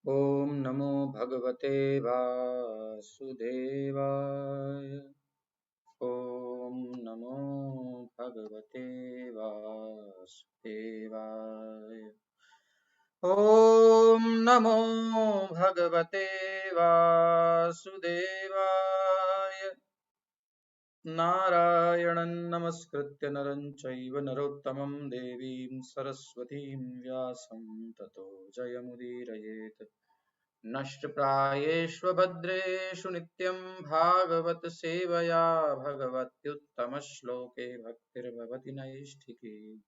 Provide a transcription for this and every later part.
ॐ नमो भगवते वासुदेवाय। ॐ नमो भगवते वासुदेवाय। ॐ नमो भगवते वासुदेवाय। नारायणं नमस्कृत्य नरं चैव नरोत्तमं देवीं सरस्वतीं व्यासं ततो जयमुदीरयेत्। नष्टप्रायेष्वभद्रेषु नित्यं भागवत सेवया भगवत्युत्तमश्लोके भक्तिर्भवति नैष्ठिकी।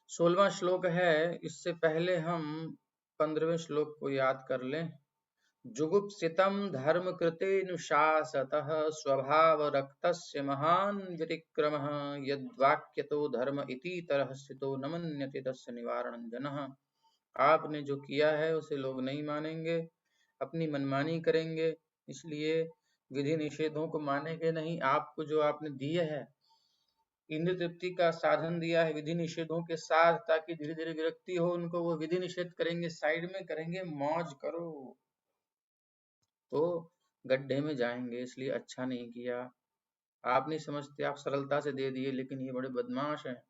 16वां श्लोक है। इससे पहले हम 15वें श्लोक को याद कर लें। जुगुप्सितं धर्मकृतेऽनुशासतः स्वभावरक्तस्य महान् विरिक्रमः यद्वाक्यतो धर्म इतीतरः स्थितो न मन्यते तस्य निवारणं जनः। आपने जो किया है उसे लोग नहीं मानेंगे, अपनी मनमानी करेंगे, इसलिए विधि निषेधों को मानेंगे नहीं। आपको जो आपने दिए है, इंद्र तृप्ति का साधन दिया है विधि निषेधों के साथ, ताकि धीरे धीरे विरक्ति हो उनको, वो विधि निषेध करेंगे, साइड में करेंगे, मौज करो, तो गड्ढे में जाएंगे। इसलिए अच्छा नहीं किया। आप नहीं समझते, आप सरलता से दे दिए, लेकिन ये बड़े बदमाश हैं।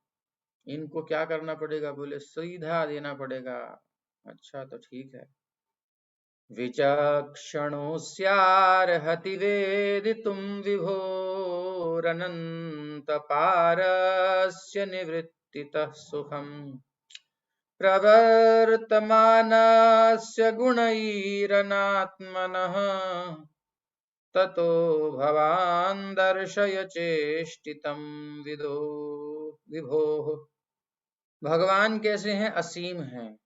इनको क्या करना पड़ेगा? बोले सीधा देना पड़ेगा। अच्छा तो ठीक है। विचक्षणोऽस्यार्हति वेदितुं विभोरनन्तपारस्य निवृत्तितः सुखम् प्रवर्तमानस्य गुणैरनात्मनः ततो भवान् दर्शय चेष्टितं विभोः। भगवान कैसे हैं? असीम हैं।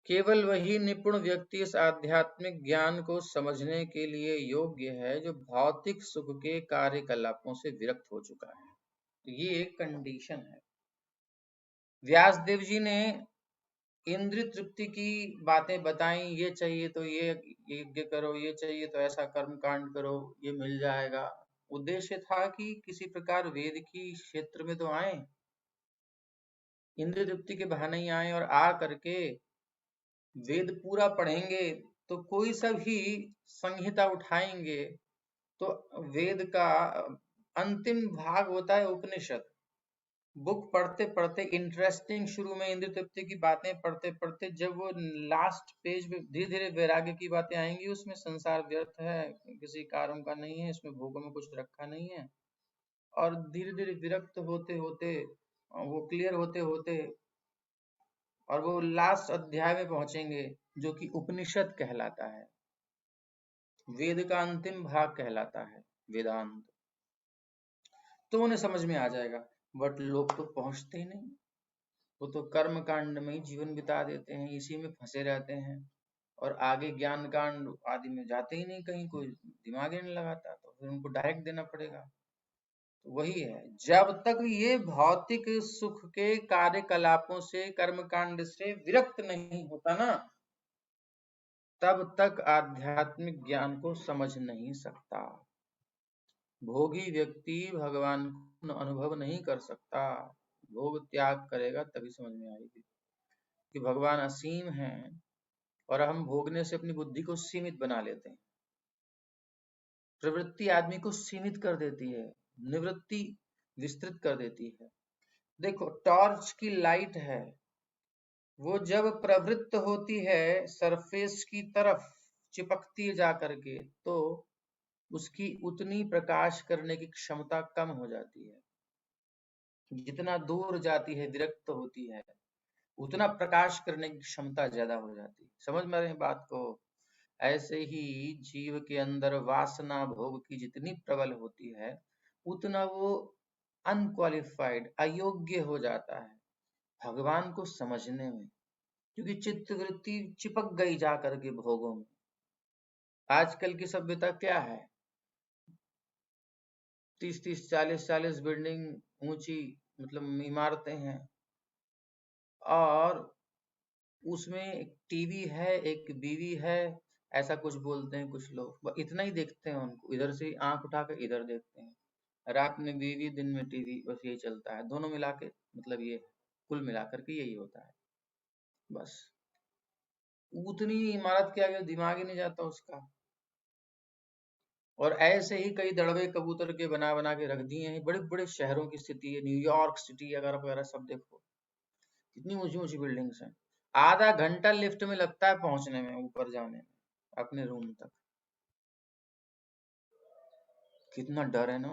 केवल वही निपुण व्यक्ति इस आध्यात्मिक ज्ञान को समझने के लिए योग्य है जो भौतिक सुख के कार्यकलापों से विरक्त हो चुका है। तो ये एक कंडीशन है। व्यासदेव जी ने इंद्रिय तृप्ति की बातें बताई। ये चाहिए तो ये यज्ञ करो, ये चाहिए तो ऐसा कर्म कांड करो, ये मिल जाएगा। उद्देश्य था कि किसी प्रकार वेद की क्षेत्र में तो आए, इंद्रिय तृप्ति के बहाने ही आए, और आ करके वेद पूरा पढ़ेंगे तो कोई सा भी संहिता उठाएंगे तो वेद का अंतिम भाग होता है उपनिषद। बुक पढ़ते पढ़ते इंटरेस्टिंग, शुरू में इंद्र तृप्ति की बातें पढ़ते पढ़ते जब वो लास्ट पेज में धीरे धीरे वैराग्य की बातें आएंगी, उसमें संसार व्यर्थ है, किसी कारण का नहीं है, इसमें भोगों में कुछ रखा नहीं है, और धीरे धीरे विरक्त होते होते, वो क्लियर होते होते, और वो लास्ट अध्याय में पहुंचेंगे जो कि उपनिषद कहलाता है, वेद का अंतिम भाग कहलाता है, वेदांत। तो उन्हें समझ में आ जाएगा। बट लोग तो पहुंचते ही नहीं, वो तो कर्म कांड में ही जीवन बिता देते हैं, इसी में फंसे रहते हैं, और आगे ज्ञान कांड आदि में जाते ही नहीं, कहीं कोई दिमाग ही नहीं लगाता, तो फिर उनको डायरेक्ट देना पड़ेगा। तो वही है, जब तक ये भौतिक सुख के कार्यकलापों से, कर्म कांड से विरक्त नहीं होता ना, तब तक आध्यात्मिक ज्ञान को समझ नहीं सकता। भोगी व्यक्ति भगवान को अनुभव नहीं कर सकता। भोग त्याग करेगा तभी समझ में आएगी कि भगवान असीम हैं, और हम भोगने से अपनी बुद्धि को सीमित बना लेते हैं। प्रवृत्ति आदमी को सीमित कर देती है, निवृत्ति विस्तृत कर देती है। देखो, टॉर्च की लाइट है, वो जब प्रवृत्त होती है सरफेस की तरफ, चिपकती है जा करके, तो उसकी उतनी प्रकाश करने की क्षमता कम हो जाती है। जितना दूर जाती है, विरक्त होती है, उतना प्रकाश करने की क्षमता ज्यादा हो जाती है। समझ में रहे बात को? ऐसे ही जीव के अंदर वासना भोग की जितनी प्रबल होती है, उतना वो अनक्वालिफाइड, अयोग्य हो जाता है भगवान को समझने में, क्योंकि चित्त वृत्ति चिपक गई जा करके भोगों में। आजकल की सभ्यता क्या है? 30-30, 40-40 बिल्डिंग ऊंची, मतलब इमारतें हैं, और उसमें एक टीवी है, एक बीवी है, ऐसा कुछ बोलते हैं कुछ लोग। इतना ही देखते हैं उनको, इधर से आंख उठा कर इधर देखते हैं। रात में बीवी, दिन में टीवी, बस यही चलता है, दोनों मिला के मतलब ये है। कुल मिलाकर के यही होता है। बस उतनी इमारत के आगे दिमाग ही नहीं जाता उसका। और ऐसे ही कई दड़बे कबूतर के बना बना के रख दिए हैं। बड़े बड़े शहरों की स्थिति है, न्यूयॉर्क सिटी अगर वगैरह सब देखो, कितनी ऊंची ऊंची बिल्डिंग्स हैं। आधा घंटा लिफ्ट में लगता है पहुंचने में, ऊपर जाने में अपने रूम तक। कितना डर है ना।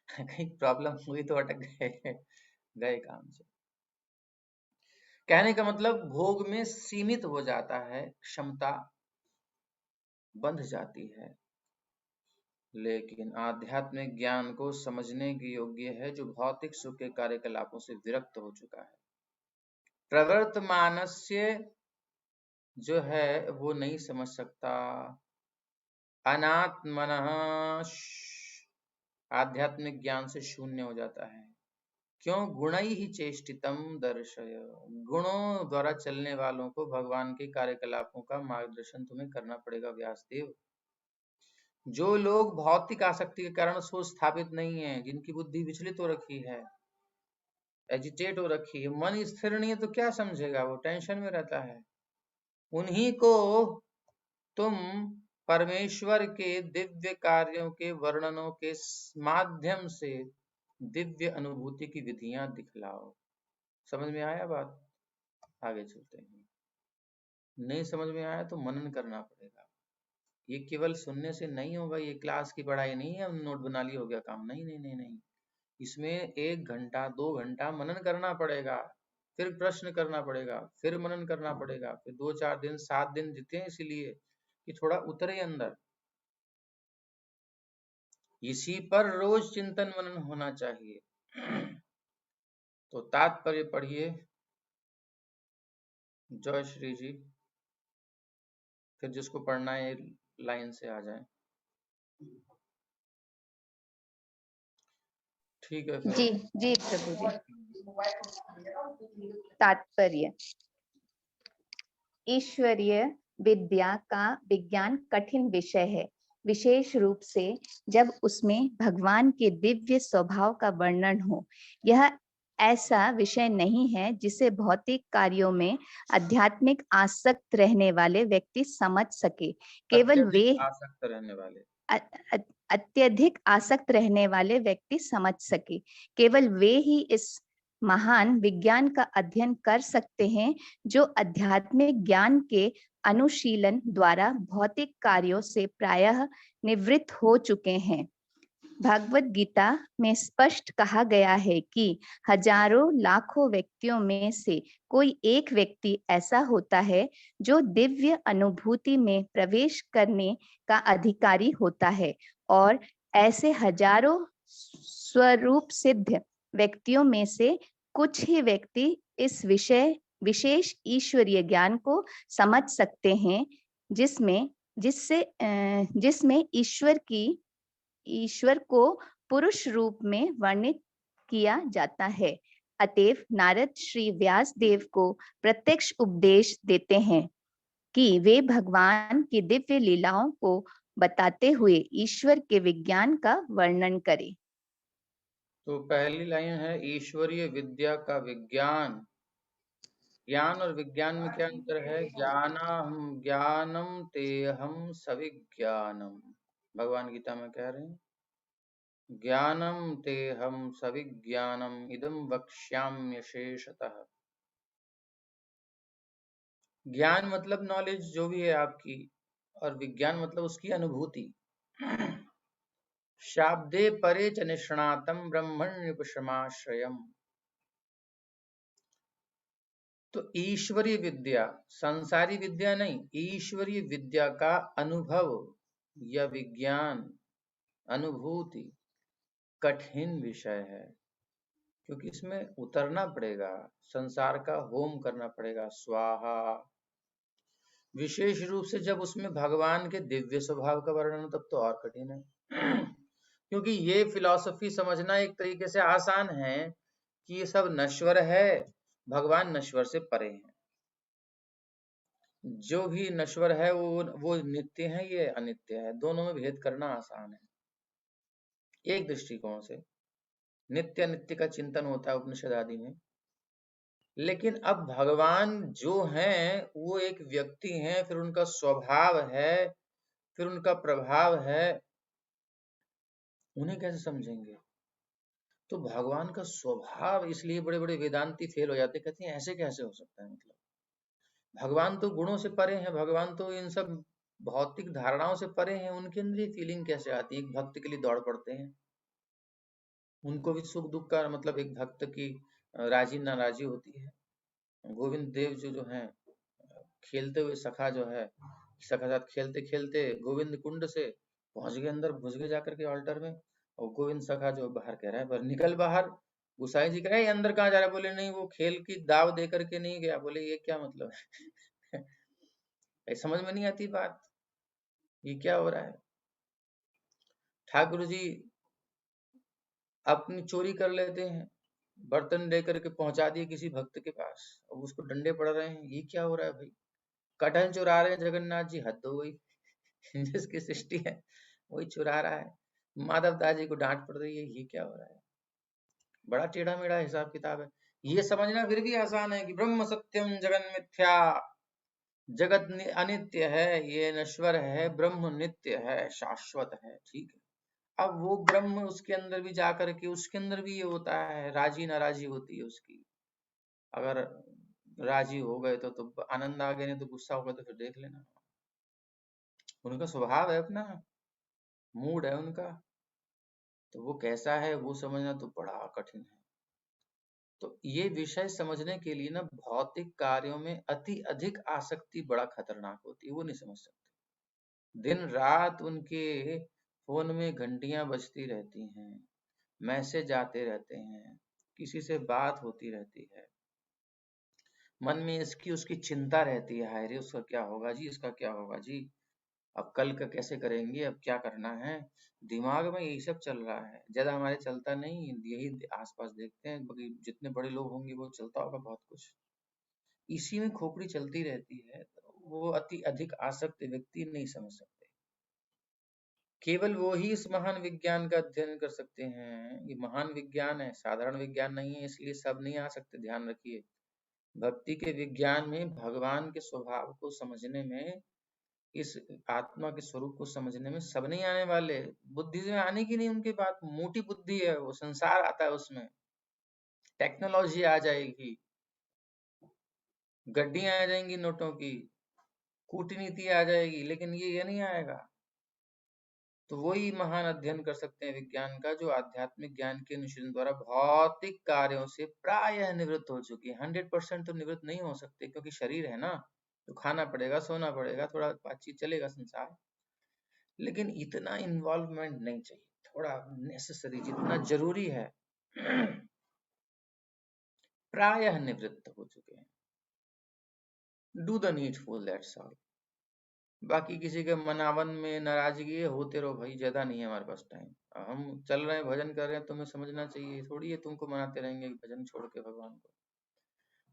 कहीं प्रॉब्लम हुई तो अटक गए, गए काम से। कहने का मतलब भोग में सीमित हो जाता है, क्षमता बंध जाती है। लेकिन आध्यात्मिक ज्ञान को समझने के योग्य है जो भौतिक सुख के कार्यकलापों से विरक्त हो चुका है। प्रवर्तमानस्य जो है वो नहीं समझ सकता। अनात्मनः आध्यात्मिक ज्ञान से शून्य हो जाता है। क्यों? गुणैः चेष्टितम दर्शय। गुणों द्वारा चलने वालों को भगवान के कार्यकलापों का मार्गदर्शन तुम्हें करना पड़ेगा व्यासदेव। जो लोग भौतिक आसक्ति के कारण सोच स्थापित नहीं है, जिनकी बुद्धि विचलित हो रखी है, एजिटेट हो रखी है, मन स्थिर नहीं है, तो क्या समझेगा? वो टेंशन में रहता है। उन्हीं को तुम परमेश्वर के दिव्य कार्यों के वर्णनों के माध्यम से दिव्य अनुभूति की विधियां दिखलाओ। समझ में आया बात? आगे चलते हैं। नहीं समझ में आया तो मनन करना पड़ेगा। ये केवल सुनने से नहीं होगा। ये क्लास की पढ़ाई नहीं है, नोट बना ली हो गया काम। नहीं नहीं नहीं नहीं, इसमें 1 घंटा 2 घंटा मनन करना पड़ेगा, फिर प्रश्न करना पड़ेगा, फिर मनन करना पड़ेगा, फिर 2-4 दिन 7 दिन देते हैं इसीलिए कि थोड़ा उतरे अंदर। इसी पर रोज चिंतन मनन होना चाहिए। तो तात्पर्य पढ़िए जय श्री जी। फिर जिसको पढ़ना है लाइन से आ जाए। ठीक है फिर। जी जी प्रभु जी। तात्पर्य: ईश्वरीय विद्या का विज्ञान कठिन विषय है, विशेष रूप से जब उसमें भगवान के दिव्य स्वभाव का वर्णन हो। यह ऐसा विषय नहीं है जिसे भौतिक कार्यों में आध्यात्मिक आसक्त रहने वाले व्यक्ति समझ सके। केवल वे आसक्त रहने वाले अत्यधिक आसक्त रहने वाले व्यक्ति समझ सके। केवल वे ही इस महान विज्ञान का अध्ययन कर सकते हैं जो आध्यात्मिक ज्ञान के अनुशीलन द्वारा भौतिक कार्यों से प्रायः निवृत्त हो चुके हैं। भगवत गीता में स्पष्ट कहा गया है कि हजारों लाखों व्यक्तियों में से कोई एक व्यक्ति ऐसा होता है जो दिव्य अनुभूति में प्रवेश करने का अधिकारी होता है, और ऐसे हजारों स्वरूप सिद्ध व्यक्तियों में से कुछ ही व्यक्ति इस विशेष ईश्वरीय ज्ञान को समझ सकते हैं जिसमें ईश्वर को पुरुष रूप में वर्णित किया जाता है। अतएव नारद श्री व्यास देव को प्रत्यक्ष उपदेश देते हैं कि वे भगवान की दिव्य लीलाओं को बताते हुए ईश्वर के विज्ञान का वर्णन करें। तो पहली लाइन है ईश्वरीय विद्या का विज्ञान। ज्ञान और विज्ञान में क्या अंतर है? ज्ञानम तेहम सविज्ञानम। भगवान गीता में कह रहे हैं ज्ञानम तेहम सविज्ञानम इदम वक्ष्याम्य शेषतः। ज्ञान मतलब नॉलेज जो भी है आपकी, और विज्ञान मतलब उसकी अनुभूति। शाब्दे परे च निष्णातम ब्रह्मण्युपशमाश्रयम्। तो ईश्वरीय विद्या, संसारी विद्या नहीं, ईश्वरीय विद्या का अनुभव या विज्ञान, अनुभूति कठिन विषय है, क्योंकि इसमें उतरना पड़ेगा, संसार का होम करना पड़ेगा, स्वाहा। विशेष रूप से जब उसमें भगवान के दिव्य स्वभाव का वर्णन, तब तो और कठिन है। क्योंकि ये फिलॉसफी समझना एक तरीके से आसान है कि ये सब नश्वर है, भगवान नश्वर से परे हैं। जो भी नश्वर है वो नित्य है, ये अनित्य है। दोनों में भेद करना आसान है। एक दृष्टिकोण से नित्य नित्य का चिंतन होता है उपनिषद आदि में, लेकिन अब भगवान जो हैं वो एक व्यक्ति हैं, फिर उनका स्वभाव है, फिर उनका प्रभाव है, उन्हें कैसे समझेंगे? तो भगवान का स्वभाव, इसलिए बड़े बड़े वेदांती फेल हो जाते, कहते हैं ऐसे कैसे हो सकता है? मतलब भगवान तो गुणों से परे हैं, भगवान तो इन सब भौतिक धारणाओं से परे हैं, उनके अंदर ये फीलिंग कैसे आती है? एक भक्त के लिए दौड़ पड़ते हैं, उनको भी सुख दुख का मतलब एक भक्त की राजी नाराजी होती है। गोविंद देव जो हैं, खेलते हुए सखा जो है, सखा साथ खेलते खेलते गोविंद कुंड से पहुंच गए अंदर, घुस गए जाकर के ऑल्टर में, और गोविंद सखा जो बाहर कह रहा है पर निकल बाहर। गुसाई जी कह रहे हैं अंदर कहाँ जा रहा है? बोले नहीं, वो खेल की दाव दे करके नहीं गया। बोले ये क्या मतलब है? समझ में नहीं आती बात, ये क्या हो रहा है? ठाकुर जी अपनी चोरी कर लेते हैं, बर्तन लेकर के पहुंचा दिए किसी भक्त के पास, अब उसको डंडे पड़ रहे हैं, ये क्या हो रहा है भाई? कटहल चुरा रहे हैं जगन्नाथ जी, हद हो गई। जिसकी सृष्टि है वही चुरा रहा है, माधव दास जी को डांट पड़ रही है, ये क्या हो रहा है? बड़ा टेढ़ा मेढ़ा हिसाब किताब है। ये समझना फिर भी आसान है कि ब्रह्म सत्यम जगन मिथ्या, जगत अनित्य है, ये नश्वर है, ब्रह्म नित्य है, शाश्वत है, ठीक है। अब वो ब्रह्म उसके अंदर भी जाकर के, उसके अंदर भी ये होता है, राजी नाराजी होती है उसकी। अगर राजी हो गए तो आनंद आ गए, नहीं तो गुस्सा हो गए तो फिर देख लेना। उनका स्वभाव है अपना, मूड है उनका, तो वो कैसा है वो समझना तो बड़ा कठिन है। तो ये विषय समझने के लिए ना भौतिक कार्यों में अति अधिक आसक्ति बड़ा खतरनाक होती है, वो नहीं समझ सकते। दिन रात उनके फोन में घंटियां बजती रहती हैं, मैसेज आते रहते हैं, किसी से बात होती रहती है, मन में इसकी उसकी चिंता रहती है, हाय रे उसका क्या होगा जी, इसका क्या होगा जी, अब कल का कैसे करेंगे, अब क्या करना है। दिमाग में यही सब चल रहा है, ज्यादा हमारे चलता नहीं, यही आसपास देखते हैं, बाकी जितने बड़े लोग होंगे वो चलता होगा बहुत कुछ, इसी में खोपड़ी चलती रहती है। तो वो अति अधिक आसक्त व्यक्ति नहीं समझ सकते। केवल वो ही इस महान विज्ञान का अध्ययन कर सकते हैं, ये महान विज्ञान है, साधारण विज्ञान नहीं है, इसलिए सब नहीं आ सकते, ध्यान रखिए। भक्ति के विज्ञान में भगवान के स्वभाव को समझने में, इस आत्मा के स्वरूप को समझने में सब नहीं आने वाले। बुद्धि से आने की नहीं उनकी बात, मोटी बुद्धि है, वो संसार आता है उसमें, टेक्नोलॉजी आ जाएगी, गड्डियां आ जाएंगी नोटों की, कूटनीति आ जाएगी, लेकिन ये नहीं आएगा। तो वही महान अध्ययन कर सकते हैं विज्ञान का, जो आध्यात्मिक ज्ञान के अनुशीलन द्वारा भौतिक कार्यों से प्रायः निवृत्त हो चुके हैं। 100% तो निवृत्त नहीं हो सकते, क्योंकि शरीर है ना, तो खाना पड़ेगा, सोना पड़ेगा, थोड़ा बातचीत चलेगा संसार, लेकिन इतना इन्वॉल्वमेंट नहीं चाहिए, थोड़ा नेसेसरी, जितना जरूरी है प्रायः निवृत्त हो चुके हैं। Do the needful, that's all. बाकी किसी के मनावन में नाराजगी है, होते रहो भाई, ज्यादा नहीं है हमारे पास टाइम। हम चल रहे हैं, भजन कर रहे हैं, तुम्हें समझना चाहिए, थोड़ी है तुमको मनाते रहेंगे भजन छोड़ के भगवान को।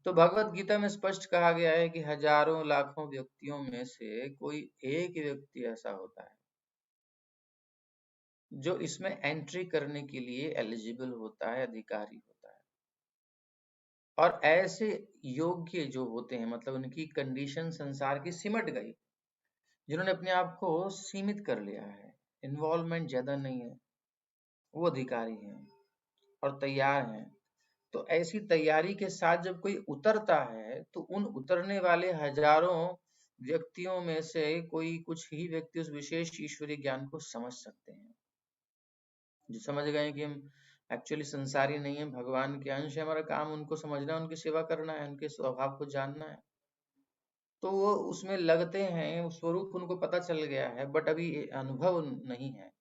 तो भगवत गीता में स्पष्ट कहा गया है कि हजारों लाखों व्यक्तियों में से कोई एक व्यक्ति ऐसा होता है जो इसमें एंट्री करने के लिए एलिजिबल होता है, अधिकारी होता है। और ऐसे योग्य जो होते हैं, मतलब उनकी कंडीशन संसार की सिमट गई, जिन्होंने अपने आप को सीमित कर लिया है, इन्वॉल्वमेंट ज्यादा नहीं है, वो अधिकारी हैं और तैयार हैं। तो ऐसी तैयारी के साथ जब कोई उतरता है, तो उन उतरने वाले हजारों व्यक्तियों में से कोई कुछ ही व्यक्ति उस विशेष ईश्वरीय ज्ञान को समझ सकते हैं, जो समझ गए कि हम एक्चुअली संसारी नहीं है, भगवान के अंश है, हमारा काम उनको समझना, उनकी सेवा करना है, उनके स्वभाव को जानना है। तो वो उसमें लगते हैं, स्वरूप उनको पता चल गया है, बट अभी अनुभव नहीं है।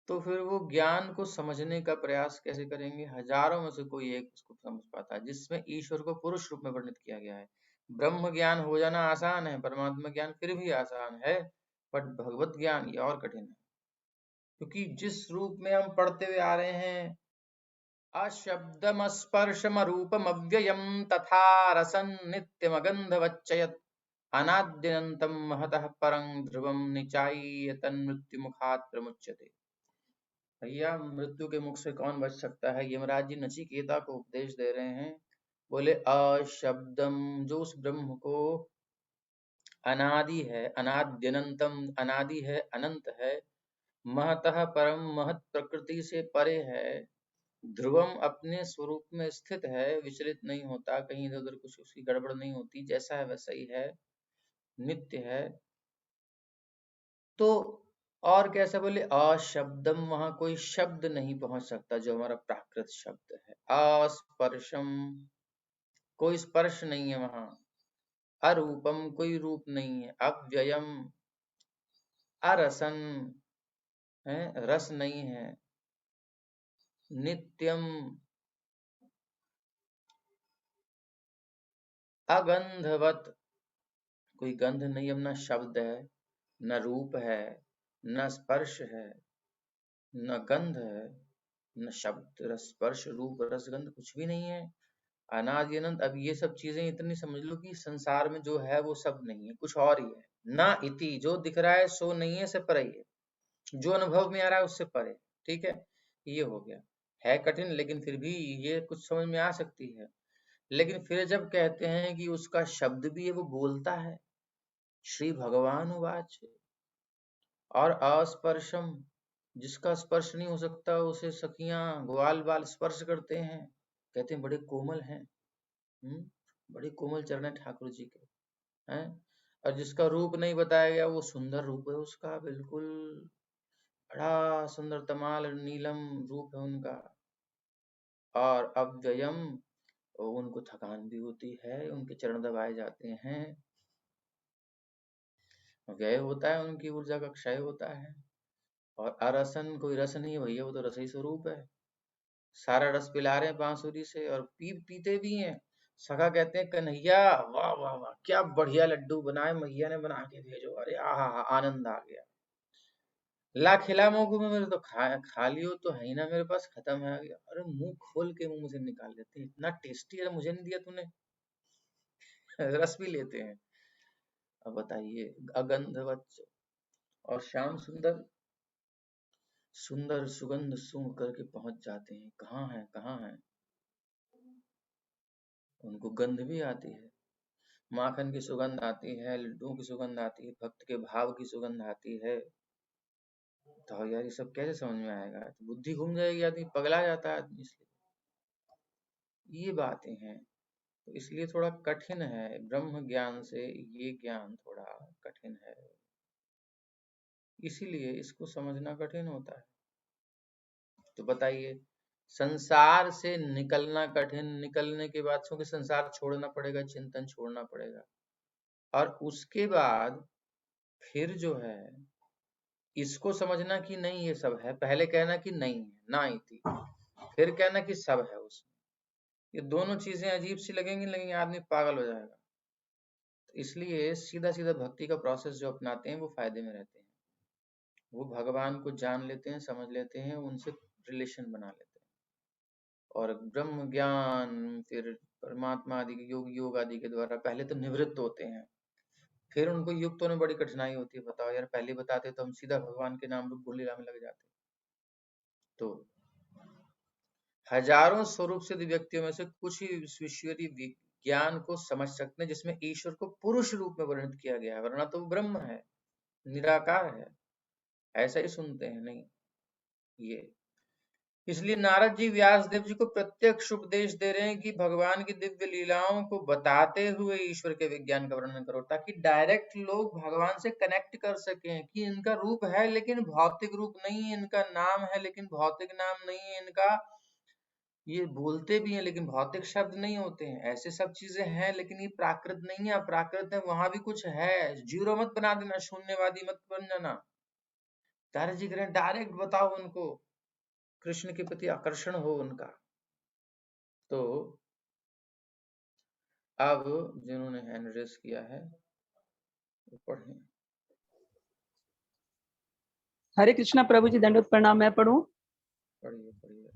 तो फिर वो ज्ञान को समझने का प्रयास कैसे करेंगे? हजारों में से कोई एक उसको समझ पाता है, जिसमें ईश्वर को पुरुष रूप में वर्णित किया गया है। ब्रह्म ज्ञान हो जाना आसान है, परमात्मा ज्ञान फिर भी आसान है, बट भगवत ज्ञान ये और कठिन है, क्योंकि जिस रूप में हम पढ़ते हुए आ रहे हैं, अशब्दमस्पर्शमरूपमव्ययं तथा रसं नित्यमगन्धवच्चयत् अनाद्यनन्तं महतः परं ध्रुवं निचाय्य तन्मृत्युमुखात् प्रमुच्यते। भैया मृत्यु के मुख से कौन बच सकता है? यमराज जी नचिकेता को उपदेश दे रहे हैं बोले अशब्दम, जो उस ब्रह्म को अनादि है, अनाद्यनंतम, अनादि है, अनंत है, महतः परम, महत प्रकृति से परे है, ध्रुवम, अपने स्वरूप में स्थित है, विचलित नहीं होता, कहीं इधर उधर कुछ उसकी गड़बड़ नहीं होती, जैसा है वैसा ही है, नित्य है। तो और कैसा बोले अशब्दम, वहां कोई शब्द नहीं पहुंच सकता जो हमारा प्राकृत शब्द है। अस्पर्शम, कोई स्पर्श नहीं है वहां। अरूपम, कोई रूप नहीं है। अव्ययम, अरसन है, रस नहीं है। नित्यम, अगंधवत, कोई गंध नहीं, अब न शब्द है, न रूप है, न स्पर्श है, न गंध है, न शब्द रस स्पर्श रूप रस गंध, कुछ भी नहीं है। अनादि अनंत। अब ये सब चीजें इतनी समझ लो कि संसार में जो है वो सब नहीं है, कुछ और ही है। ना इति, जो दिख रहा है सो नहीं है, से परे ही है, जो अनुभव में आ रहा है उससे परे। ठीक है, ये हो गया। है कठिन, लेकिन फिर भी ये कुछ समझ में आ सकती है। लेकिन फिर जब कहते हैं कि उसका शब्द भी है, वो बोलता है, श्री भगवान उवाच, और अस्पर्शम, जिसका स्पर्श नहीं हो सकता उसे सखियां ग्वाल बाल स्पर्श करते हैं, कहते हैं बड़े कोमल हैं। बड़े कोमल चरण है ठाकुर जी के, हैं। और जिसका रूप नहीं बताया गया, वो सुंदर रूप है उसका, बिल्कुल बड़ा सुंदर तमाल नीलम रूप है उनका। और अव्ययम, उनको थकान भी होती है, उनके चरण दबाए जाते हैं, व्यय होता है, उनकी ऊर्जा का क्षय होता है। और अरसन, कोई रस नहीं है भैया, वो तो रसई स्वरूप है, सारा रस पिला रहे हैं बांसुरी से, और पीते भी हैं। सखा कहते हैं कन्हैया वाह वाह वाह, क्या बढ़िया लड्डू बनाए, मैया ने बना के भेजो, अरे आहा हा, आनंद आ गया। ला खिला मोगू में, मेरे तो खा लियो तो है ही ना, मेरे पास खत्म है, आ गया। अरे मुंह खोल के मुंह से निकाल लेते हैं, इतना टेस्टी है, मुझे नहीं दिया तूने। रस भी लेते हैं। अब बताइए, अगंधवत, और श्याम सुंदर, सुंदर सुगंध सूंघ करके पहुंच जाते हैं, कहाँ है कहाँ है। उनको गंध भी आती है, माखन की सुगंध आती है, लड्डुओं की सुगंध आती है, भक्त के भाव की सुगंध आती है। तो यार ये सब कैसे समझ में आएगा, तो बुद्धि घूम जाएगी, आदमी पगला जाता है आदमी। इसलिए ये बातें हैं, तो इसलिए थोड़ा कठिन है ब्रह्म ज्ञान से, ये ज्ञान थोड़ा कठिन है, इसीलिए इसको समझना कठिन होता है। तो बताइए, संसार से निकलना कठिन, निकलने के बाद क्योंकि संसार छोड़ना पड़ेगा, चिंतन छोड़ना पड़ेगा, और उसके बाद फिर जो है इसको समझना कि नहीं ये सब है, पहले कहना कि नहीं है ना ही थी, फिर कहना कि सब है उसमें, ये दोनों चीजें अजीब सी लगेंगी, लगेंगे आदमी पागल हो जाएगा। तो इसलिए सीधा सीधा भक्ति का प्रोसेस जो अपनाते हैं वो फायदे में रहते हैं, वो भगवान को जान लेते हैं, समझ लेते हैं, उनसे रिलेशन बना लेते हैं, और ब्रह्म ज्ञान फिर परमात्मा आदि के योग आदि के द्वारा पहले तो निवृत्त होते हैं, फिर उनको युक्तों में बड़ी कठिनाई होती है। बताओ यार, पहले बताते तो हम सीधा भगवान के नाम रूप लीला में लग जाते। तो हजारों स्वरूप सिद्ध व्यक्तियों में से कुछ ही ईश्वरीय विज्ञान को समझ सकते हैं, जिसमें ईश्वर को पुरुष रूप में वर्णित किया गया है, वरना तो वो ब्रह्म है, निराकार है, ऐसा ही सुनते हैं नहीं ये। इसलिए नारद जी व्यास देव जी को प्रत्यक्ष उपदेश दे रहे हैं कि भगवान की दिव्य लीलाओं को बताते हुए ईश्वर के विज्ञान का वर्णन करो, ताकि डायरेक्ट लोग भगवान से कनेक्ट कर सकें कि इनका रूप है लेकिन भौतिक रूप नहीं है, इनका नाम है लेकिन भौतिक नाम नहीं है इनका, ये बोलते भी हैं लेकिन भौतिक शब्द नहीं होते हैं, ऐसे सब चीजें हैं, लेकिन ये प्राकृत नहीं है। अप्राकृत है, वहां भी कुछ है, जीरो मत बना देना, शून्यवादी मत बन जाना। दारा जी करें डायरेक्ट बताओ उनको, कृष्ण के प्रति आकर्षण हो उनका। तो अब जिन्होंने हैंड रेस किया है वो पढ़ें। हरे कृष्णा प्रभु जी, दंडवत प्रणाम। मैं पढ़ूं? पढ़िए पढ़िए।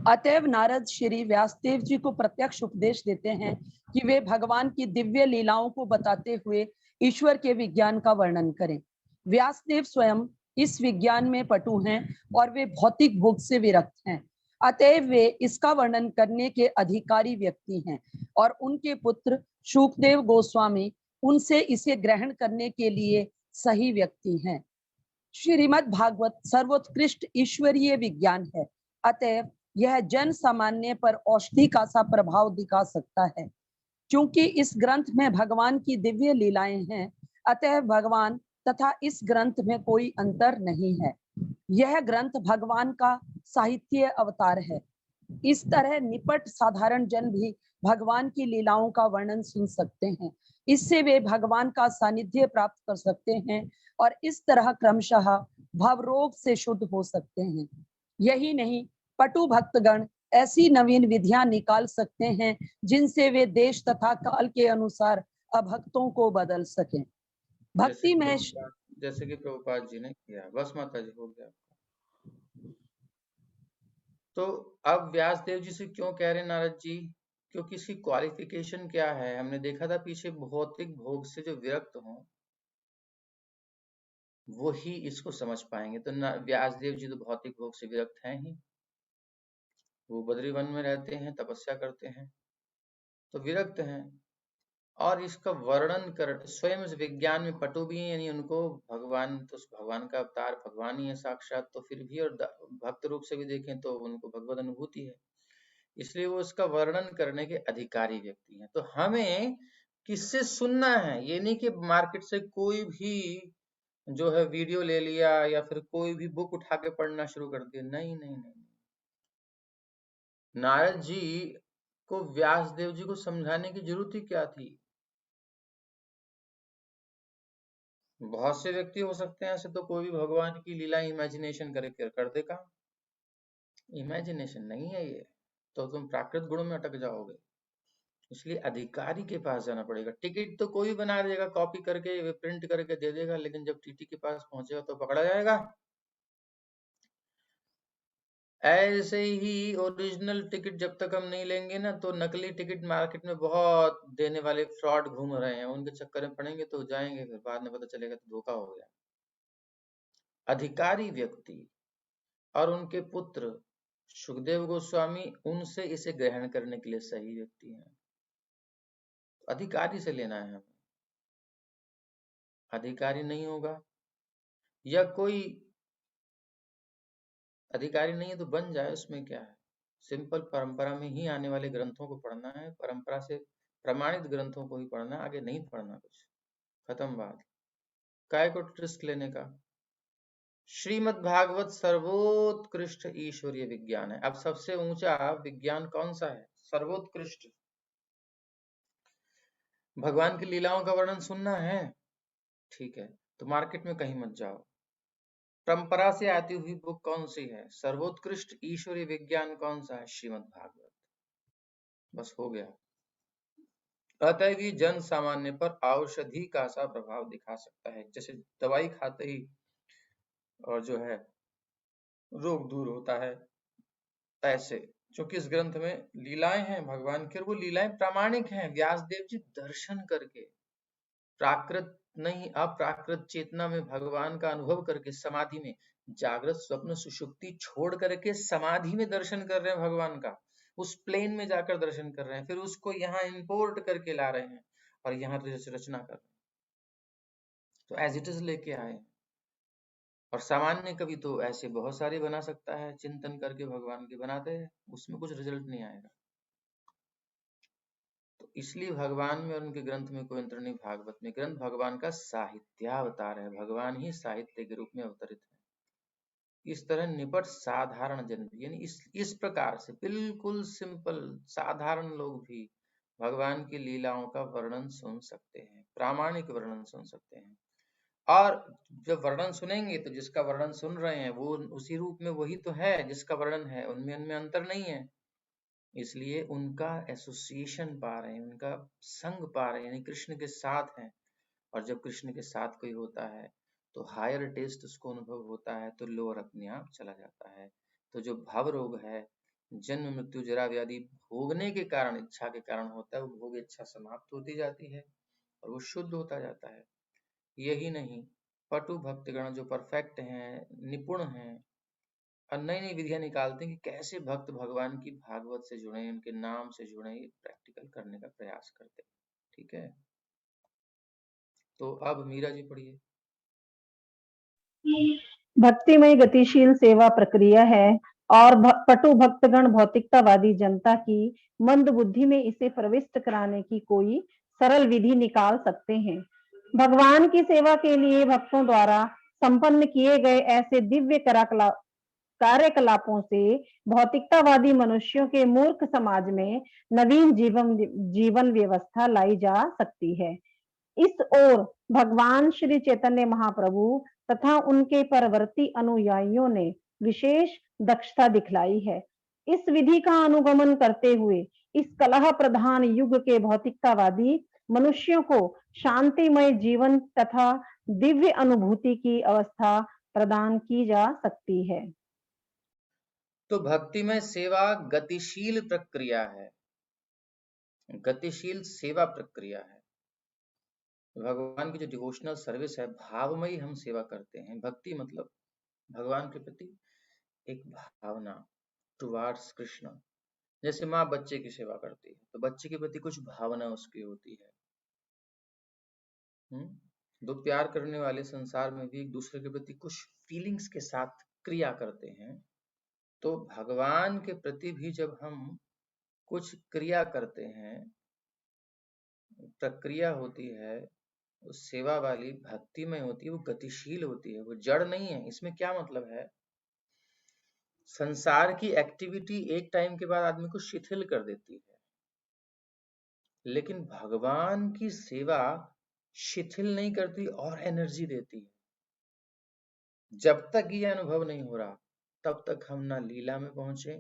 अतएव नारद श्री व्यासदेव जी को प्रत्यक्ष उपदेश देते हैं कि वे भगवान की दिव्य लीलाओं को बताते हुए ईश्वर के विज्ञान का वर्णन करें। व्यासदेव स्वयं इस विज्ञान में पटु हैं और वे भौतिक भोग से विरक्त हैं, अतएव वे इसका वर्णन करने के अधिकारी व्यक्ति हैं और उनके पुत्र शुकदेव गोस्वामी उनसे इसे ग्रहण करने के लिए सही व्यक्ति हैं। श्रीमद् भागवत सर्वोत्कृष्ट ईश्वरीय विज्ञान है, अतएव यह जन सामान्य पर औषधि का सा प्रभाव दिखा सकता है। क्योंकि इस ग्रंथ में भगवान की दिव्य लीलाएं हैं, अतः भगवान तथा इस ग्रंथ में कोई अंतर नहीं है। यह ग्रंथ भगवान का साहित्य अवतार है। इस तरह निपट साधारण जन भी भगवान की लीलाओं का वर्णन सुन सकते हैं। इससे वे भगवान का सानिध्य प्राप्त कर सकते हैं और इस तरह क्रमशः भवरोग से शुद्ध हो सकते हैं। यही नहीं, पटु भक्तगण ऐसी नवीन विधियां निकाल सकते हैं जिनसे वे देश तथा काल के अनुसार अभक्तों को बदल सकें। भक्ति में जैसे कि प्रभुपाद जी ने किया। बस माता जी, हो गया। तो अब व्यासदेव जी से क्यों कह रहे हैं नारद जी? क्योंकि इसकी क्वालिफिकेशन क्या है? हमने देखा था पीछे, भौतिक भोग से जो विरक्त हों वो ही इसको समझ पाएंगे। तो व्यासदेव जी तो भौतिक भोग से विरक्त हैं ही, वो बद्री वन में रहते हैं, तपस्या करते हैं, तो विरक्त हैं। और इसका वर्णन कर स्वयं विज्ञान में पटु भी है, यानी उनको भगवान, तो भगवान का अवतार भगवान ही है साक्षात, तो फिर भी, और भक्त रूप से भी देखें तो उनको भगवत अनुभूति है, इसलिए वो इसका वर्णन करने के अधिकारी व्यक्ति हैं। तो हमें किससे सुनना है? ये नहीं कि मार्केट से कोई भी जो है वीडियो ले लिया या फिर कोई भी बुक उठा के पढ़ना शुरू कर दिया। नहीं नहीं नहीं, नारद जी को व्यासदेव जी को समझाने की जरूरत ही क्या थी? बहुत से व्यक्ति हो सकते हैं ऐसे, तो कोई भी भगवान की लीला इमेजिनेशन करके कर दे काम। इमेजिनेशन नहीं है ये, तो तुम प्राकृत गुणों में अटक जाओगे। इसलिए अधिकारी के पास जाना पड़ेगा। टिकट तो कोई बना देगा, कॉपी करके प्रिंट करके दे देगा, लेकिन जब टीटी के पास पहुंचेगा तो पकड़ा जाएगा। ऐसे ही ओरिजिनल टिकट जब तक हम नहीं लेंगे ना, तो नकली टिकट मार्केट में बहुत देने वाले फ्रॉड घूम रहे हैं, उनके चक्कर में पड़ेंगे तो जाएंगे, फिर बाद में पता चलेगा तो धोखा हो गया। अधिकारी व्यक्ति और उनके पुत्र सुखदेव गोस्वामी उनसे इसे ग्रहण करने के लिए सही व्यक्ति हैं। अधिकारी से लेना है हमें। अधिकारी नहीं होगा, या कोई अधिकारी नहीं है तो बन जाए, उसमें क्या है? सिंपल परंपरा में ही आने वाले ग्रंथों को पढ़ना है, परंपरा से प्रमाणित ग्रंथों को ही पढ़ना, आगे नहीं पढ़ना कुछ, खत्म बात। काय को रिस्क लेने का? श्रीमद् भागवत सर्वोत्कृष्ट ईश्वरीय विज्ञान है। अब सबसे ऊंचा विज्ञान कौन सा है? सर्वोत्कृष्ट। भगवान की लीलाओं का वर्णन सुनना है, ठीक है, तो मार्केट में कहीं मत जाओ। परंपरा से आती हुई बुक कौन सी है? सर्वोत्कृष्ट ईश्वरीय विज्ञान कौन सा है? श्रीमद् भागवत। बस हो गया। अतः भी जन सामान्य पर औषधि का सा प्रभाव दिखा सकता है, जैसे दवाई खाते ही और जो है रोग दूर होता है, ऐसे क्योंकि इस ग्रंथ में लीलाएं हैं भगवान की, और वो लीलाएं प्रामाणिक हैं। व्यासदेव जी दर्शन करके, प्राकृत नहीं अप्राकृत चेतना में भगवान का अनुभव करके, समाधि में, जागृत स्वप्न सुषुप्ति छोड़ करके समाधि में दर्शन कर रहे हैं भगवान का, उस प्लेन में जाकर दर्शन कर रहे हैं, फिर उसको यहाँ इंपोर्ट करके ला रहे हैं और यहाँ रचना कर रहे हैं, तो एज इट इज लेके आए। और सामान्य कवि तो ऐसे बहुत सारे बना सकता है, चिंतन करके भगवान के बनाते हैं, उसमें कुछ रिजल्ट नहीं आएगा। तो इसलिए भगवान में और उनके ग्रंथ में कोई अंतर नहीं। भागवत में ग्रंथ भगवान का साहित्यावतार है, भगवान ही साहित्य के रूप में अवतरित है। इस तरह निपट साधारण जन भी, यानी इस प्रकार से बिल्कुल सिंपल साधारण लोग भी भगवान की लीलाओं का वर्णन सुन सकते हैं, प्रामाणिक वर्णन सुन सकते हैं। और जब वर्णन सुनेंगे तो जिसका वर्णन सुन रहे हैं वो उसी रूप में वही तो है जिसका वर्णन है, उनमें अंतर नहीं है। इसलिए उनका एसोसिएशन पा रहे हैं, उनका संग पा रहे हैं, यानी कृष्ण के साथ हैं। और जब कृष्ण के साथ कोई होता है तो हायर टेस्ट उसको अनुभव होता है, तो लोअर अपने आप चला जाता है। तो जो भाव रोग है, जन्म मृत्यु जरा व्याधि भोगने के कारण, इच्छा के कारण होता है, वो भोग इच्छा समाप्त होती जाती है और वो शुद्ध होता जाता है। यही नहीं, पटु भक्तगण जो परफेक्ट हैं, निपुण हैं, और नई नई विधियां निकालते हैं कि कैसे भक्त भगवान की भागवत से जुड़े, उनके नाम से जुड़े, प्रैक्टिकल करने का प्रयास करते हैं। ठीक है, तो अब मीरा जी पढ़िए। भक्तिमय गतिशील सेवा प्रक्रिया है और पटु भक्तगण भौतिकतावादी जनता की मंद बुद्धि में इसे प्रविष्ट कराने की कोई सरल विधि निकाल सकते हैं। भगवान की सेवा के लिए भक्तों द्वारा संपन्न किए गए ऐसे दिव्य कार्यकलापों से भौतिकतावादी मनुष्यों के मूर्ख समाज में नवीन जीवन व्यवस्था लाई जा सकती है। इस ओर भगवान श्री चैतन्य महाप्रभु तथा उनके परवर्ती अनुयायियों ने विशेष दक्षता दिखलाई है। इस विधि का अनुगमन करते हुए इस कलह प्रधान युग के भौतिकतावादी मनुष्यों को शांतिमय जीवन तथा दिव्य अनुभूति की अवस्था प्रदान की जा सकती है। तो भक्ति में सेवा गतिशील प्रक्रिया है, गतिशील सेवा प्रक्रिया है। भगवान की जो डिवोशनल सर्विस है, भावमयी हम सेवा करते हैं। भक्ति मतलब भगवान के प्रति एक भावना टुवार्ड्स कृष्ण। जैसे माँ बच्चे की सेवा करती है तो बच्चे के प्रति कुछ भावना उसकी होती है। दो प्यार करने वाले संसार में भी एक दूसरे के प्रति कुछ फीलिंग्स के साथ क्रिया करते हैं। तो भगवान के प्रति भी जब हम कुछ क्रिया करते हैं, प्रक्रिया होती है, उस सेवा वाली भक्ति में होती है, वो गतिशील होती है, वो जड़ नहीं है। इसमें क्या मतलब है, संसार की एक्टिविटी एक टाइम के बाद आदमी को शिथिल कर देती है, लेकिन भगवान की सेवा शिथिल नहीं करती और एनर्जी देती है। जब तक ये अनुभव नहीं हो रहा तब तक हम ना लीला में पहुंचे,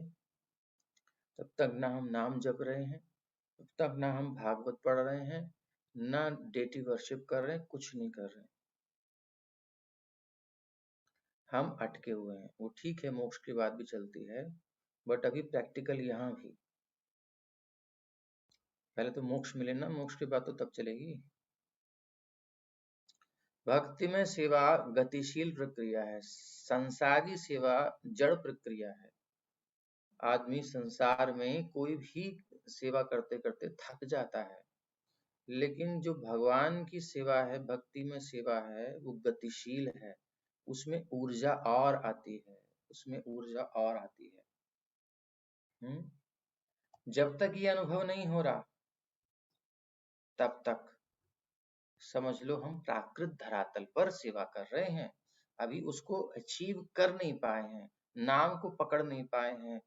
तब तक ना हम नाम जप रहे हैं, तब तक ना हम भागवत पढ़ रहे हैं, ना डेटी वर्शिप कर रहे हैं, कुछ नहीं कर रहे हैं, हम अटके हुए हैं। वो ठीक है, मोक्ष की बात भी चलती है, बट अभी प्रैक्टिकल यहाँ भी पहले तो मोक्ष मिले ना, मोक्ष की बात तो तब चलेगी। भक्ति में सेवा गतिशील प्रक्रिया है, संसारी सेवा जड़ प्रक्रिया है। आदमी संसार में कोई भी सेवा करते करते थक जाता है, लेकिन जो भगवान की सेवा है, भक्ति में सेवा है, वो गतिशील है, उसमें ऊर्जा और आती है, उसमें ऊर्जा और आती है। जब तक ये अनुभव नहीं हो रहा तब तक समझ लो हम प्राकृत धरातल पर सेवा कर रहे हैं, अभी उसको अचीव कर नहीं पाए हैं, नाम को पकड़ नहीं पाए हैं,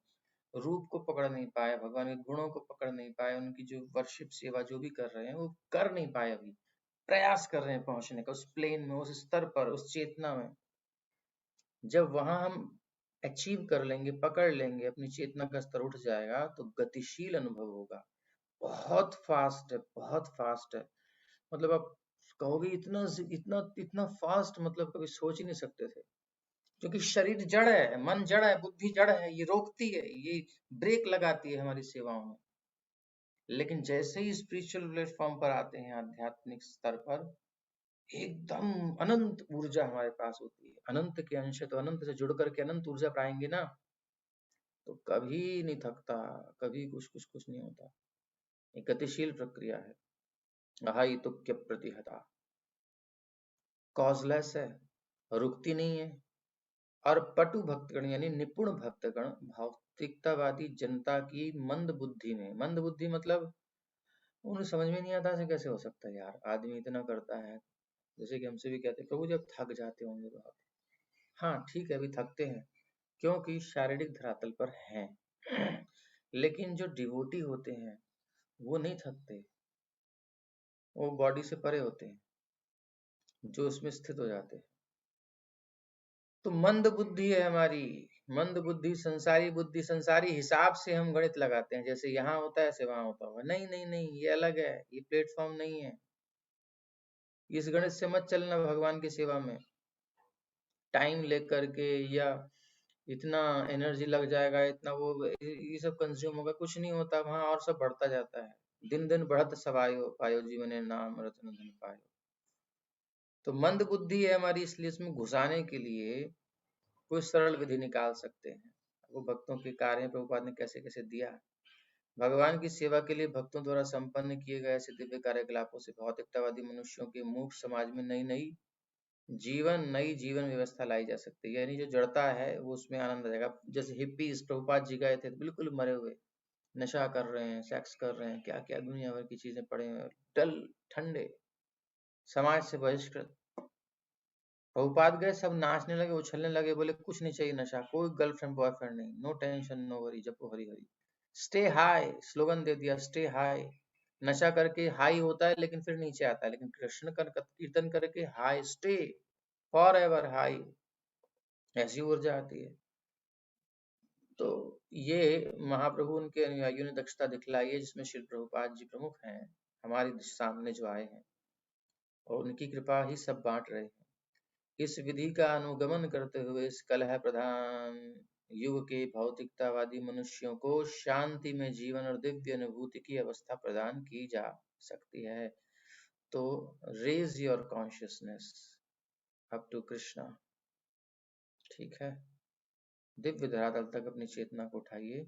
रूप को पकड़ नहीं पाए, भगवान के गुणों को पकड़ नहीं पाए, उनकी जो वर्शिप सेवा जो भी कर रहे हैं वो कर नहीं पाए। अभी प्रयास कर रहे हैं पहुंचने का उस प्लेन में, उस स्तर पर, उस चेतना में। जब वहां हम अचीव कर लेंगे, पकड़ लेंगे, अपनी चेतना का स्तर उठ जाएगा तो गतिशील अनुभव होगा। बहुत फास्ट है, बहुत फास्ट है। मतलब आप कहोगे इतना इतना इतना फास्ट, मतलब कभी सोच ही नहीं सकते थे। क्योंकि शरीर जड़ है, मन जड़ है, बुद्धि जड़ है, ये रोकती है, ये ब्रेक लगाती है हमारी सेवाओं में। लेकिन जैसे ही स्पिरिचुअल प्लेटफॉर्म पर आते हैं, आध्यात्मिक स्तर पर, एकदम अनंत ऊर्जा हमारे पास होती है। अनंत के अंश तो अनंत से जुड़ करके अनंत ऊर्जा पाएंगे ना, तो कभी नहीं थकता, कभी कुछ नहीं होता। एक गतिशील प्रक्रिया है, अहाइतुक्य प्रतिहता, कॉजलेस है, रुकती नहीं है। और पटु भक्तगण यानी निपुण भक्तगण भौतिकतावादी जनता की मंद बुद्धि में, मंद बुद्धि मतलब उन्हें समझ में नहीं आता ऐसे कैसे हो सकता है यार, आदमी इतना करता है। जैसे कि हमसे भी कहते हैं प्रभु जब थक जाते होंगे तो आप, हाँ ठीक है अभी थकते हैं क्योंकि शारीरिक धरातल पर हैं। लेकिन जो डिवोटी होते हैं वो नहीं थकते, वो बॉडी से परे होते हैं, जो उसमें स्थित हो जाते हैं। तो मंद बुद्धि है हमारी, मंद बुद्धि, संसारी बुद्धि, संसारी हिसाब से हम गणित लगाते हैं, जैसे यहाँ होता है ऐसे वहां होता होगा। नहीं नहीं नहीं, ये अलग है, ये प्लेटफॉर्म नहीं है। इस गणित से मत चलना भगवान की सेवा में, टाइम लेकर के या इतना एनर्जी लग जाएगा, इतना वो ये सब कंज्यूम होगा, कुछ नहीं होता वहां, और सब बढ़ता जाता है। दिन दिन बढ़त सवायो पायो जीवन नाम रत्न धन पायो। तो मंद बुद्धि है हमारी, इसलिए इसमें घुसाने के लिए कोई सरल विधि निकाल सकते हैं। वो भक्तों के कार्य प्रभुपाद ने कैसे कैसे दिया। भगवान की सेवा के लिए भक्तों द्वारा संपन्न किए गए ऐसे दिव्य कार्यकलापों से भौतिकतावादी मनुष्यों के मूक समाज में नई जीवन व्यवस्था लाई जा सकती है। यानी जो जड़ता है वो उसमें आनंद आ जाएगा। जैसे हिप्पीज प्रभुपाद जी गए थे, बिल्कुल मरे हुए, नशा कर रहे हैं, सेक्स कर रहे हैं, क्या क्या दुनिया भर की चीजें पड़े हुए, डल ठंडे, समाज से बहिष्कृत। प्रभुपाद गए, सब नाचने लगे, उछलने लगे, बोले कुछ नहीं चाहिए नशा, कोई गर्लफ्रेंड बॉयफ्रेंड नहीं, नो टेंशन नो वरी, जपो Hari Hari, stay high, slogan दे दिया, स्टे हाई। नशा करके हाई होता है लेकिन फिर नीचे आता है, लेकिन कृष्ण कीर्तन करके high, stay for ever high, ऐसी ऊर्जा आती है। तो ये महाप्रभु उनके अनुयायियों ने दक्षता दिखलाई है, जिसमें श्री प्रभुपाद जी प्रमुख हैं, हमारे सामने जो आए हैं, और उनकी कृपा ही सब बांट रहे हैं। इस विधि का अनुगमन करते हुए इस कलह प्रधान युग के भौतिकतावादी मनुष्यों को शांति में जीवन और दिव्य अनुभूति की अवस्था प्रदान की जा सकती है। तो raise your consciousness up to Krishna, ठीक है, दिव्य धरातल तक अपनी चेतना को उठाइए।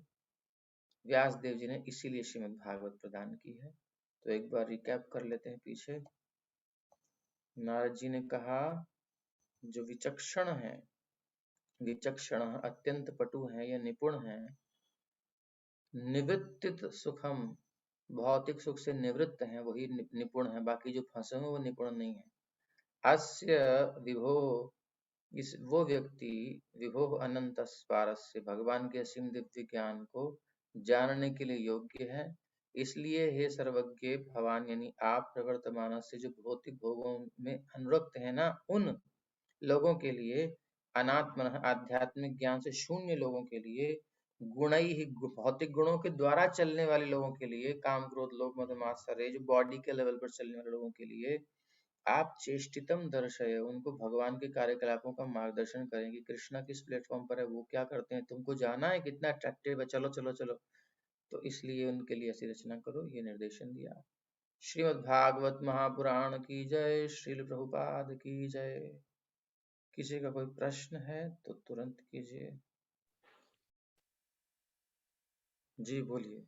व्यास देव जी ने इसीलिए श्रीमद् भागवत प्रदान की है। तो एक बार रिकैप कर लेते हैं पीछे। नारद जी ने कहा जो विचक्षण है, विचक्षण अत्यंत पटु हैं या निपुण हैं, निवृत्तित सुखम, भौतिक सुख से निवृत्त हैं, वही निपुण है, बाकी जो फंसे हुए वो निपुण नहीं है। अस्य विभो, इस वो व्यक्ति, विभो अनंत पारस्य, भगवान के असीम दिव्य ज्ञान को जानने के लिए योग्य है। इसलिए हे सर्वज्ञ भगवान, यानी आप प्रवर्तमान से जो भौतिक भोगों में अनुरक्त है ना, उन लोगों के लिए, अनात्मन आध्यात्मिक ज्ञान से शून्य लोगों के लिए, गुणई ही भौतिक गुणों के द्वारा चलने वाले लोगों के लिए, काम क्रोध लोभ मद मात्सर्य, जो बॉडी के लेवल पर चलने वाले लोगों के लिए आप चेष्टितम दर्शय, उनको भगवान के कार्यकलापों का मार्गदर्शन करेंगे। कृष्णा किस प्लेटफॉर्म पर है, वो क्या करते हैं, तुमको जाना है, कितना अट्रैक्टिव है, चलो चलो चलो। तो इसलिए उनके लिए ऐसी रचना करो, ये निर्देशन दिया। श्रीमद् भागवत महापुराण की जय, श्रील प्रभुपाद की जय। किसी का कोई प्रश्न है तो तुरंत कीजिए। जी बोलिए।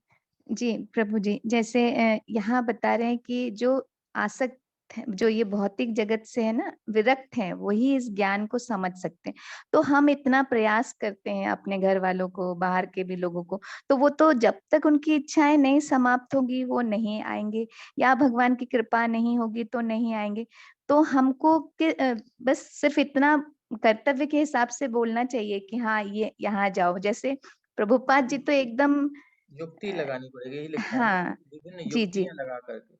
जी प्रभु जी, जैसे यहाँ बता रहे हैं कि जो आसक्त है, जो ये भौतिक जगत से है ना विरक्त है, वही इस ज्ञान को समझ सकते हैं। तो हम इतना प्रयास करते हैं अपने घर वालों को, बाहर के भी लोगों को, तो वो तो जब तक उनकी इच्छाएं नहीं समाप्त होगी वो नहीं आएंगे, या भगवान की कृपा नहीं होगी तो नहीं आएंगे। तो हमको बस सिर्फ इतना कर्तव्य के हिसाब से बोलना चाहिए कि हाँ ये यहाँ जाओ। जैसे प्रभुपाद जी तो एकदम युक्ति लगानी पड़ेगी, यही लिखा है ना, हाँ विभिन्न जी जी युक्तियां लगा करके,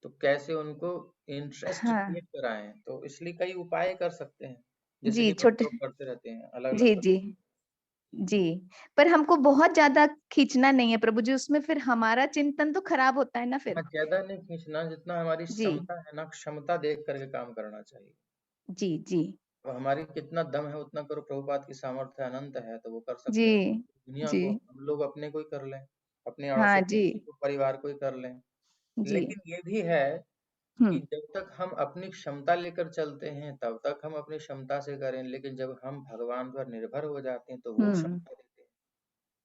तो कैसे उनको इंटरेस्ट हाँ क्रिएट कराएं, तो इसलिए कई उपाय कर सकते हैं, जैसे जी कि भक्त छोटे लोग करते रहते हैं अलग अलग जी तरह। जी जी। पर हमको बहुत ज्यादा खींचना नहीं है प्रभु जी, उसमें फिर हमारा चिंतन तो खराब होता है ना हाँ, फिर। ज्यादा नहीं खींचना, जितना हमारी जी क्षमता है ना, क्षमता देख करके काम करना चाहिए। जी जी अब हमारी कितना दम है उतना करो, प्रभुपाद की सामर्थ्य अनंत है तो वो कर जी सकते हैं। दुनिया जी को हम लोग अपने को ही कर लें, अपने हाँ अड़ोसी जी पड़ोसी को, परिवार को ही कर लें। जी लेकिन ये भी है कि हम्म जब तक हम अपनी क्षमता लेकर चलते हैं तब तक हम अपनी क्षमता से करें, लेकिन जब हम भगवान पर निर्भर हो जाते हैं तो वो हम्म क्षमता देते हैं,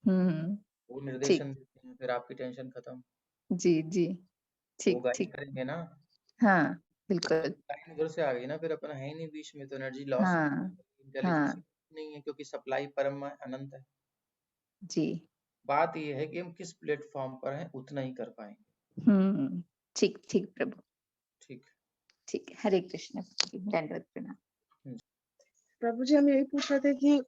हम्म वो ठीक निर्देशन देते हैं, फिर आपकी टेंशन खत्म, जी जी वो ठीक गाइड ठीक करेंगे ना। हाँ बिल्कुल लाइन उधर से आ गई ना, फिर अपना है ही नहीं बीच में, तो एनर्जी लॉस, हाँ इंटेलिजेंस हाँ नहीं है, क्योंकि सप्लाई परम अनंत है। जी बात ये है कि हम किस प्लेटफॉर्म पर हैं उतना ही कर पाएंगे। ठीक ठीक प्रभु ठीक ठीक है। हरे कृष्ण दंडवत प्रणाम। है। प्रभु जी हम यही पूछ रहे थे कि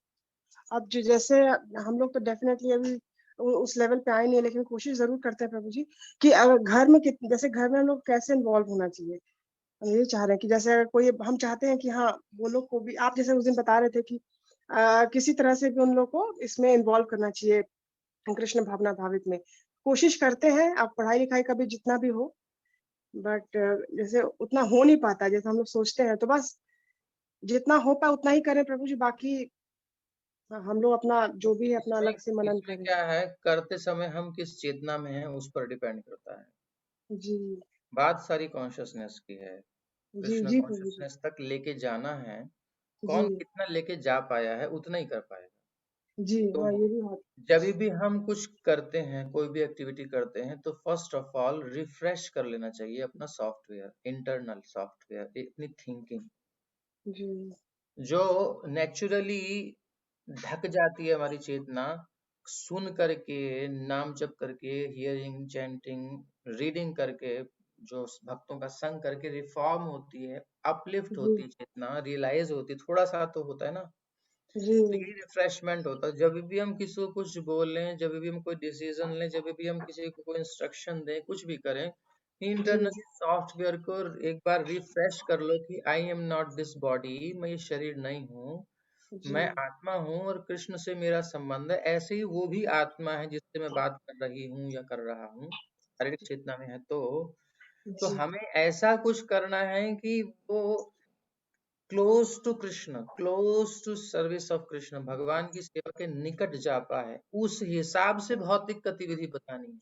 अब जो जैसे हम लोग तो डेफिनेटली अभी उस लेवल पे आए नहीं, लेकिन कोशिश जरूर करते हैं प्रभु जी कि अगर घर में जैसे घर में हम लोग कैसे इन्वॉल्व होना चाहिए। हम यही चाह रहे हैं कि जैसे अगर कोई, हम चाहते हैं कि हाँ वो लोग को भी, आप जैसे उस दिन बता रहे थे कि किसी तरह से भी उन लोग को इसमें इन्वॉल्व करना चाहिए, कृष्ण भावना भावित में। कोशिश करते हैं, अब पढ़ाई लिखाई का भी जितना भी हो, बट जैसे उतना हो नहीं पाता जैसे हम लोग सोचते हैं, तो बस जितना हो पाए उतना ही करें प्रभु जी, बाकी हम लोग अपना जो भी है अपना इसमें अलग से मनन इसमें करें। क्या है, करते समय हम किस चेतना में हैं उस पर डिपेंड करता है। जी बात सारी कॉन्शियसनेस की है। जी कृष्ण जी प्रभु जी कॉन्शियसनेस तक लेके जाना है, जी कौन कितना लेके जा पाया है उतना ही कर पाएगा। जी तो हाँ ये भी बात जब भी हम कुछ करते हैं, कोई भी एक्टिविटी करते हैं, तो फर्स्ट ऑफ ऑल रिफ्रेश कर लेना चाहिए अपना सॉफ्टवेयर, इंटरनल सॉफ्टवेयर, अपनी थिंकिंग, जी जो नेचुरली ढक जाती है हमारी चेतना, सुन करके, नाम जप करके, हियरिंग, चैंटिंग, रीडिंग करके, जो भक्तों का संग करके रिफॉर्म होती है, अपलिफ्ट जी होती है चेतना, रियलाइज होती है, थोड़ा सा तो होता है ना। जी तो यही रिफ्रेशमेंट होता है। जब भी हम किसी को कुछ बोलें, जब भी हम कोई डिसीजन लें, जब भी हम किसी को कोई इंस्ट्रक्शन दें, कुछ भी करें, जी इंटरनली सॉफ्टवेयर को एक बार रिफ्रेश कर लो कि I am not this body, मैं ये शरीर नहीं हूँ, जी मैं आत्मा हूँ और कृष्ण से मेरा संबंध है। ऐसे ही वो भी आत्मा है जिससे मैं बात कर रही हूँ या कर रहा हूँ, शारीरिक चेतना में है। तो जी हमें ऐसा कुछ करना है कि वो close to Krishna, close to service of Krishna, भगवान की सेवा के निकट जा पाए, उस हिसाब से भौतिक गतिविधि बतानी है।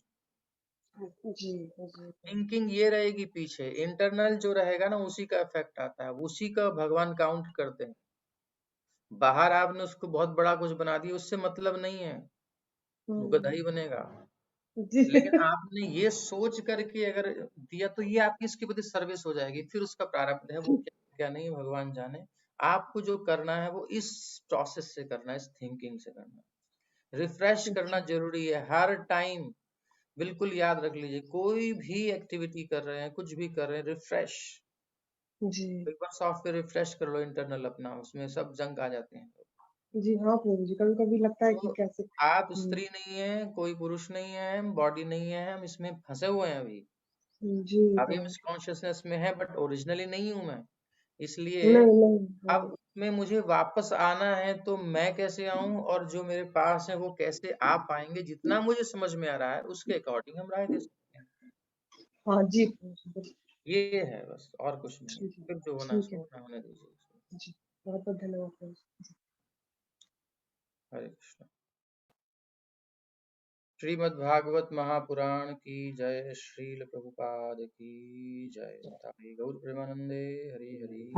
जी जी थिंकिंग ये रहेगी पीछे, इंटरनल जो रहेगा ना उसी का इफेक्ट आता है, उसी का भगवान काउंट करते हैं। बाहर आपने उसको बहुत बड़ा कुछ बना दिया, उससे मतलब नहीं है, वो गधा ही बनेगा। जी लेकिन आपने ये सोच करके अगर दिया तो ये आपकी इसके प्रति सर्विस हो जाएगी। फिर उसका प्रारब्ध है, वो क्या क्या नहीं भगवान जाने। आपको जो करना है वो इस प्रोसेस से करना है, इस थिंकिंग से करना है। रिफ्रेश करना जरूरी है हर टाइम। बिल्कुल याद रख लीजिए, कोई भी एक्टिविटी कर रहे हैं, कुछ भी कर रहे हैं, रिफ्रेश। जी एक बार सॉफ्टवेयर रिफ्रेश कर लो इंटरनल अपना, उसमें सब जंक आ जाते हैं। जी हाँ प्रभु जी कभी कभी लगता है कि तो कैसे आप स्त्री नहीं है, कोई पुरुष नहीं है, बॉडी नहीं है, हम इसमें फंसे हुए हैं अभी। जी अभी हम प्रभु इस कॉन्शियसनेस में है, बट ओरिजिनली नहीं हूं मैं। इसलिए नहीं नहीं अब हाँ उसमें मुझे वापस आना है, तो मैं कैसे आऊं और जो मेरे पास है वो कैसे आ पाएंगे, जितना मुझे समझ में आ रहा है उसके अकॉर्डिंग हम राय दे सकते हैं। हाँ जी प्रभु जी बिल्कुल, ये है बस, और कुछ नहीं है। ठीक है फिर जो होना है ठीक सो है होना, होने दीजिए। जी बहुत बहुत धन्यवाद प्रभु जी। हरे कृष्ण। श्रीमद् भागवत महापुराण की जय, श्रील प्रभुपाद की जय। गौर प्रेमानंदे, हरि हरि।